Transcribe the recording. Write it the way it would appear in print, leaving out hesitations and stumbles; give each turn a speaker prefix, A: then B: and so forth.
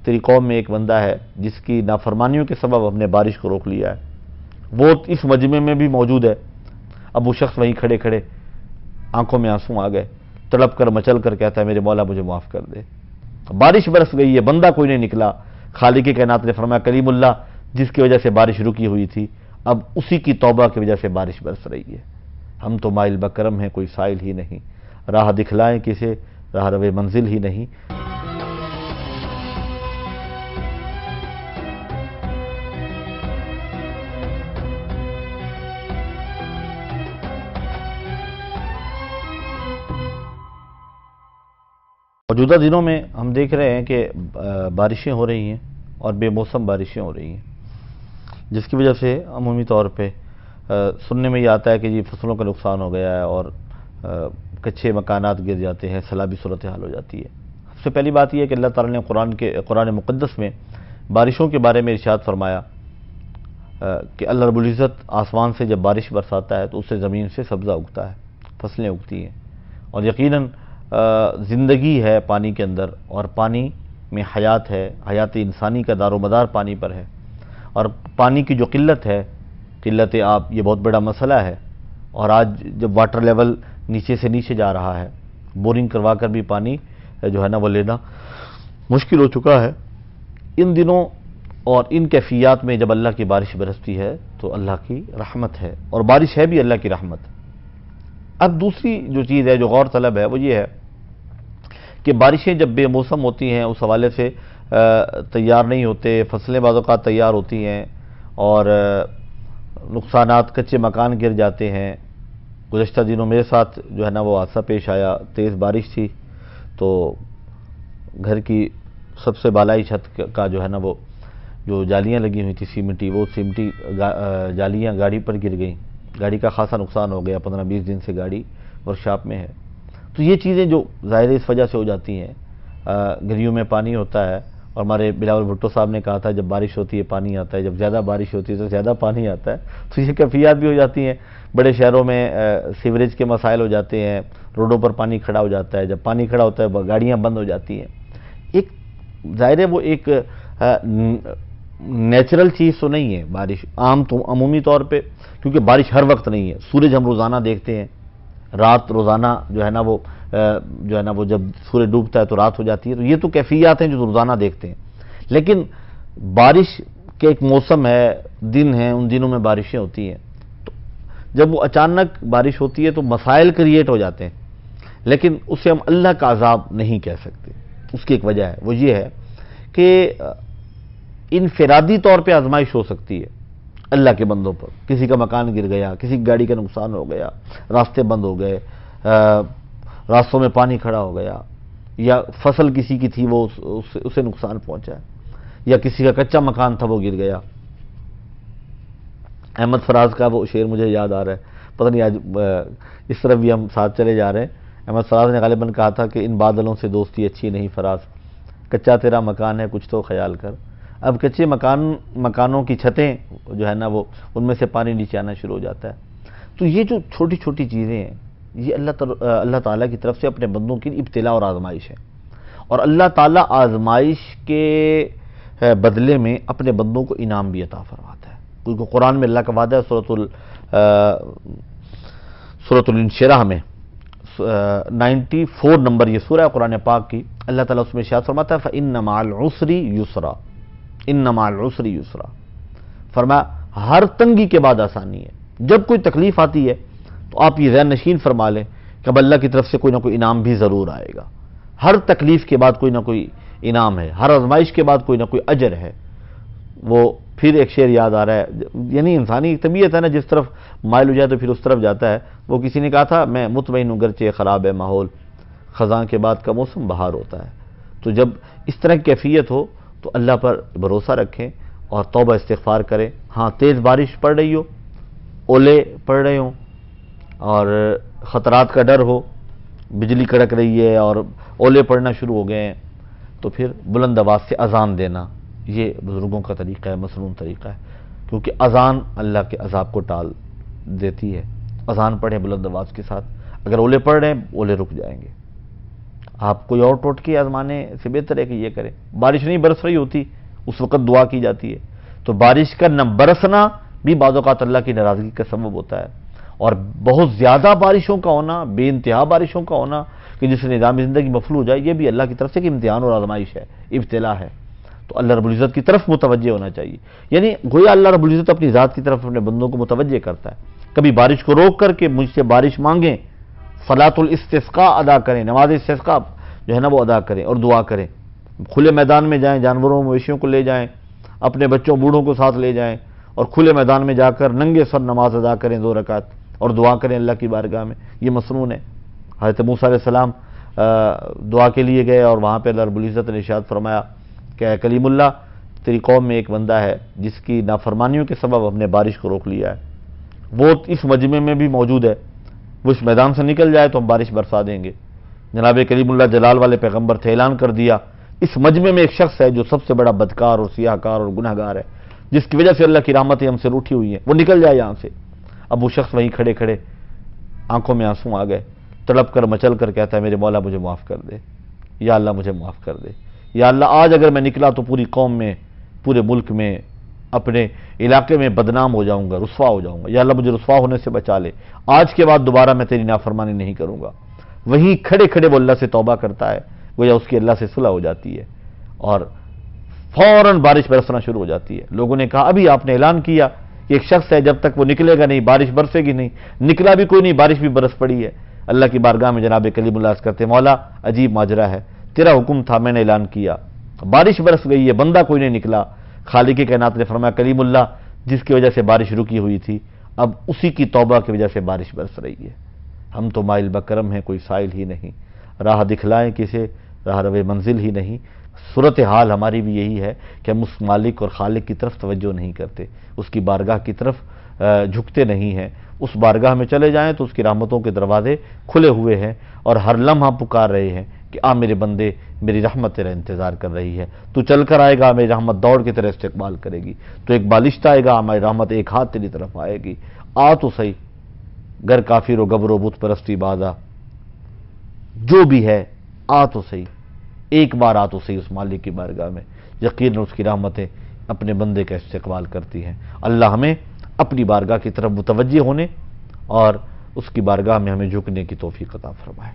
A: تیری قوم میں ایک بندہ ہے جس کی نافرمانیوں کے سبب ہم نے بارش کو روک لیا ہے، وہ اس مجمع میں بھی موجود ہے۔ اب وہ شخص وہیں کھڑے کھڑے آنکھوں میں آنسو آ گئے، تڑپ کر مچل کر کہتا ہے میرے مولا مجھے معاف کر دے۔ بارش برس گئی ہے، بندہ کوئی نہیں نکلا۔ خالق کائنات نے فرمایا کلیم اللہ جس کی وجہ سے بارش رکی ہوئی تھی، اب اسی کی توبہ کی وجہ سے بارش برس رہی ہے۔ ہم تو مائل بکرم ہیں، کوئی سائل ہی نہیں، راہ دکھلائیں کسے، راہ روے منزل ہی نہیں۔ موجودہ دنوں میں ہم دیکھ رہے ہیں کہ بارشیں ہو رہی ہیں اور بے موسم بارشیں ہو رہی ہیں، جس کی وجہ سے عمومی طور پہ سننے میں یہ آتا ہے کہ جی فصلوں کا نقصان ہو گیا ہے اور کچے مکانات گر جاتے ہیں، سیلابی صورتحال ہو جاتی ہے۔ سب سے پہلی بات یہ ہے کہ اللہ تعالیٰ نے قرآن مقدس میں بارشوں کے بارے میں ارشاد فرمایا کہ اللہ رب العزت آسمان سے جب بارش برساتا ہے تو اس سے زمین سے سبزہ اگتا ہے، فصلیں اگتی ہیں، اور یقیناً زندگی ہے پانی کے اندر، اور پانی میں حیات ہے، حیات انسانی کا دار و مدار پانی پر ہے۔ اور پانی کی جو قلت ہے، قلت آب، یہ بہت بڑا مسئلہ ہے، اور آج جب واٹر لیول نیچے سے نیچے جا رہا ہے، بورنگ کروا کر بھی پانی جو ہے نا وہ لینا مشکل ہو چکا ہے، ان دنوں اور ان کیفیات میں جب اللہ کی بارش برستی ہے تو اللہ کی رحمت ہے، اور بارش ہے بھی اللہ کی رحمت۔ اب دوسری جو چیز ہے جو غور طلب ہے وہ یہ ہے کہ بارشیں جب بے موسم ہوتی ہیں اس حوالے سے تیار نہیں ہوتے، فصلیں بعض اوقات تیار ہوتی ہیں اور نقصانات، کچے مکان گر جاتے ہیں۔ گزشتہ دنوں میرے ساتھ جو ہے نا وہ حادثہ پیش آیا، تیز بارش تھی تو گھر کی سب سے بالائی چھت کا جو ہے نا وہ جو جالیاں لگی ہوئی تھی سیمنٹی، وہ سیمنٹی جالیاں گاڑی پر گر گئیں، گاڑی کا خاصا نقصان ہو گیا، 15-20 دن سے گاڑی ورکشاپ میں ہے۔ تو یہ چیزیں جو ظاہر اس وجہ سے ہو جاتی ہیں، گلیوں میں پانی ہوتا ہے، اور ہمارے بلاول بھٹو صاحب نے کہا تھا جب بارش ہوتی ہے پانی آتا ہے، جب زیادہ بارش ہوتی ہے تو زیادہ پانی آتا ہے، تو یہ کیفیات بھی ہو جاتی ہیں۔ بڑے شہروں میں سیوریج کے مسائل ہو جاتے ہیں، روڈوں پر پانی کھڑا ہو جاتا ہے، جب پانی کھڑا ہوتا ہے گاڑیاں بند ہو جاتی ہیں۔ ایک ظاہر ہے وہ ایک نیچرل چیز تو نہیں ہے بارش، عمومی طور پہ، کیونکہ بارش ہر وقت نہیں ہے۔ سورج ہم روزانہ دیکھتے ہیں، رات روزانہ جو ہے نا وہ جب سورج ڈوبتا ہے تو رات ہو جاتی ہے، تو یہ تو کیفیات ہیں جو روزانہ دیکھتے ہیں۔ لیکن بارش کے ایک موسم ہے، دن ہیں، ان دنوں میں بارشیں ہوتی ہیں، تو جب وہ اچانک بارش ہوتی ہے تو مسائل کریٹ ہو جاتے ہیں، لیکن اسے ہم اللہ کا عذاب نہیں کہہ سکتے۔ اس کی ایک وجہ ہے، وہ یہ ہے کہ انفرادی طور پہ آزمائش ہو سکتی ہے اللہ کے بندوں پر، کسی کا مکان گر گیا، کسی کی گاڑی کا نقصان ہو گیا، راستے بند ہو گئے، راستوں میں پانی کھڑا ہو گیا، یا فصل کسی کی تھی وہ اسے نقصان پہنچا، یا کسی کا کچا مکان تھا وہ گر گیا۔ احمد فراز کا وہ شعر مجھے یاد آ رہا ہے، پتہ نہیں آج اس طرف بھی ہم ساتھ چلے جا رہے ہیں۔ احمد فراز نے غالباً کہا تھا کہ ان بادلوں سے دوستی اچھی نہیں فراز، کچا تیرا مکان ہے کچھ تو خیال کر۔ اب کچے مکانوں کی چھتیں جو ہے نا وہ ان میں سے پانی نیچے آنا شروع ہو جاتا ہے۔ تو یہ جو چھوٹی چھوٹی چیزیں ہیں یہ اللہ تعالیٰ کی طرف سے اپنے بندوں کی ابتلا اور آزمائش ہے، اور اللہ تعالیٰ آزمائش کے بدلے میں اپنے بندوں کو انعام بھی عطا فرماتا ہے، کیونکہ قرآن میں اللہ کا وعدہ ہے، سورۃ الانشراح میں 94 نمبر یہ سورہ قرآن پاک کی، اللہ تعالیٰ اس میں ارشاد فرماتا ہے فَإِنَّ مَعَ الْعُسْرِ يُسْرًا، إِنَّ مَعَ الْعُسْرِ يُسْرًا، فرمایا ہر تنگی کے بعد آسانی ہے۔ جب کوئی تکلیف آتی ہے تو آپ یہ ذہن نشین فرما لیں کہ اب اللہ کی طرف سے کوئی نہ کوئی انعام بھی ضرور آئے گا۔ ہر تکلیف کے بعد کوئی نہ کوئی انعام ہے، ہر آزمائش کے بعد کوئی نہ کوئی اجر ہے۔ وہ پھر ایک شعر یاد آ رہا ہے، یعنی انسانی طبیعت ہے نا، جس طرف مائل ہو جائے تو پھر اس طرف جاتا ہے۔ وہ کسی نے کہا تھا میں مطمئن ہوں گرچہ خراب ہے ماحول، خزاں کے بعد کا موسم بہار ہوتا ہے۔ تو جب اس طرح کی کیفیت ہو تو اللہ پر بھروسہ رکھیں اور توبہ استغفار کریں۔ ہاں تیز بارش پڑ رہی ہو، اولے پڑ رہے ہوں اور خطرات کا ڈر ہو، بجلی کڑک رہی ہے اور اولے پڑنا شروع ہو گئے ہیں، تو پھر بلند آواز سے اذان دینا یہ بزرگوں کا طریقہ ہے، مسنون طریقہ ہے، کیونکہ اذان اللہ کے عذاب کو ٹال دیتی ہے۔ اذان پڑھیں بلند آواز کے ساتھ، اگر اولے پڑ رہے ہیں اولے رک جائیں گے۔ آپ کوئی اور ٹوٹکے آزمانے سے بہتر ہے کہ یہ کریں. بارش نہیں برس رہی ہوتی اس وقت دعا کی جاتی ہے. تو بارش کا نہ برسنا بھی بعض اوقات اللہ کی ناراضگی کا سبب ہوتا ہے. اور بہت زیادہ بارشوں کا ہونا، بے انتہا بارشوں کا ہونا کہ جس سے نظام زندگی مفلو ہو جائے، یہ بھی اللہ کی طرف سے ایک امتحان اور آزمائش ہے، ابتلا ہے. تو اللہ رب العزت کی طرف متوجہ ہونا چاہیے. یعنی گویا اللہ رب العزت اپنی ذات کی طرف اپنے بندوں کو متوجہ کرتا ہے. کبھی بارش کو روک کر کے مجھ سے بارش مانگیں، صلاۃ الاستسقاء ادا کریں، نماز استسقاء جو ہے نا وہ ادا کریں اور دعا کریں. کھلے میدان میں جائیں، جانوروں مویشیوں کو لے جائیں، اپنے بچوں بوڑھوں کو ساتھ لے جائیں اور کھلے میدان میں جا کر ننگے سر نماز ادا کریں 2 رکعت اور دعا کریں اللہ کی بارگاہ میں. یہ مسنون ہے. حضرت موسیٰ علیہ السلام دعا کے لیے گئے اور وہاں پہ اللہ رب العزت نے ارشاد فرمایا کہ اے کلیم اللہ، تیری قوم میں ایک بندہ ہے جس کی نافرمانیوں کے سبب ہم نے بارش کو روک لیا ہے، وہ اس مجمع میں بھی موجود ہے، وہ اس میدان سے نکل جائے تو ہم بارش برسا دیں گے. جناب کلیم اللہ جلال والے پیغمبر تھے، اعلان کر دیا اس مجمع میں ایک شخص ہے جو سب سے بڑا بدکار اور سیاہ کار اور گناہ گار ہے، جس کی وجہ سے اللہ کی رحمتیں ہم سے روٹھی ہوئی ہیں، وہ نکل جائے یہاں سے. اب وہ شخص وہیں کھڑے کھڑے آنکھوں میں آنسو آ گئے، تڑپ کر مچل کر کہتا ہے میرے مولا مجھے معاف کر دے، یا اللہ مجھے معاف کر دے، یا اللہ آج اگر میں نکلا تو پوری قوم میں، پورے ملک میں، اپنے علاقے میں بدنام ہو جاؤں گا، رسوا ہو جاؤں گا، یا اللہ مجھے رسوا ہونے سے بچا لے، آج کے بعد دوبارہ میں تیری نافرمانی نہیں کروں گا. وہیں کھڑے کھڑے وہ اللہ سے توبہ کرتا ہے، گویا اس کی اللہ سے صلح ہو جاتی ہے اور فوراً بارش برسنا شروع ہو جاتی ہے. لوگوں نے کہا ابھی آپ نے اعلان کیا کہ ایک شخص ہے جب تک وہ نکلے گا نہیں بارش برسے گی نہیں. نکلا بھی کوئی نہیں، بارش بھی برس پڑی ہے. اللہ کی بارگاہ میں جناب کلیم اللہ عرض کرتے مولا عجیب ماجرا ہے، تیرا حکم تھا، میں نے اعلان کیا، بارش برس گئی ہے، بندہ کوئی نہیں نکلا. خالق کائنات نے فرمایا کلیم اللہ جس کی وجہ سے بارش رکی ہوئی تھی اب اسی کی توبہ کی وجہ سے بارش برس رہی ہے. ہم تو مائل بکرم ہیں، کوئی سائل ہی نہیں، راہ دکھلائیں کسے، راہ روے منزل ہی نہیں. صورتحال ہماری بھی یہی ہے کہ ہم اس مالک اور خالق کی طرف توجہ نہیں کرتے، اس کی بارگاہ کی طرف جھکتے نہیں ہیں. اس بارگاہ میں چلے جائیں تو اس کی رحمتوں کے دروازے کھلے ہوئے ہیں اور ہر لمحہ پکار رہے ہیں کہ آ میرے بندے، میری رحمت تیرا انتظار کر رہی ہے، تو چل کر آئے گا، میری رحمت دوڑ کے تیرا استقبال کرے گی. تو ایک بالشتہ آئے گا، ہماری رحمت ایک ہاتھ تیری طرف آئے گی. آ تو صحیح، گر کافر و گبر و بت پرستی بازا، جو بھی ہے آ تو صحیح، ایک بار آ تو صحیح اس مالک کی بارگاہ میں. یقیناً اس کی رحمتیں اپنے بندے کا استقبال کرتی ہیں. اللہ ہمیں اپنی بارگاہ کی طرف متوجہ ہونے اور اس کی بارگاہ میں ہمیں جھکنے کی توفیق عطا فرمائے.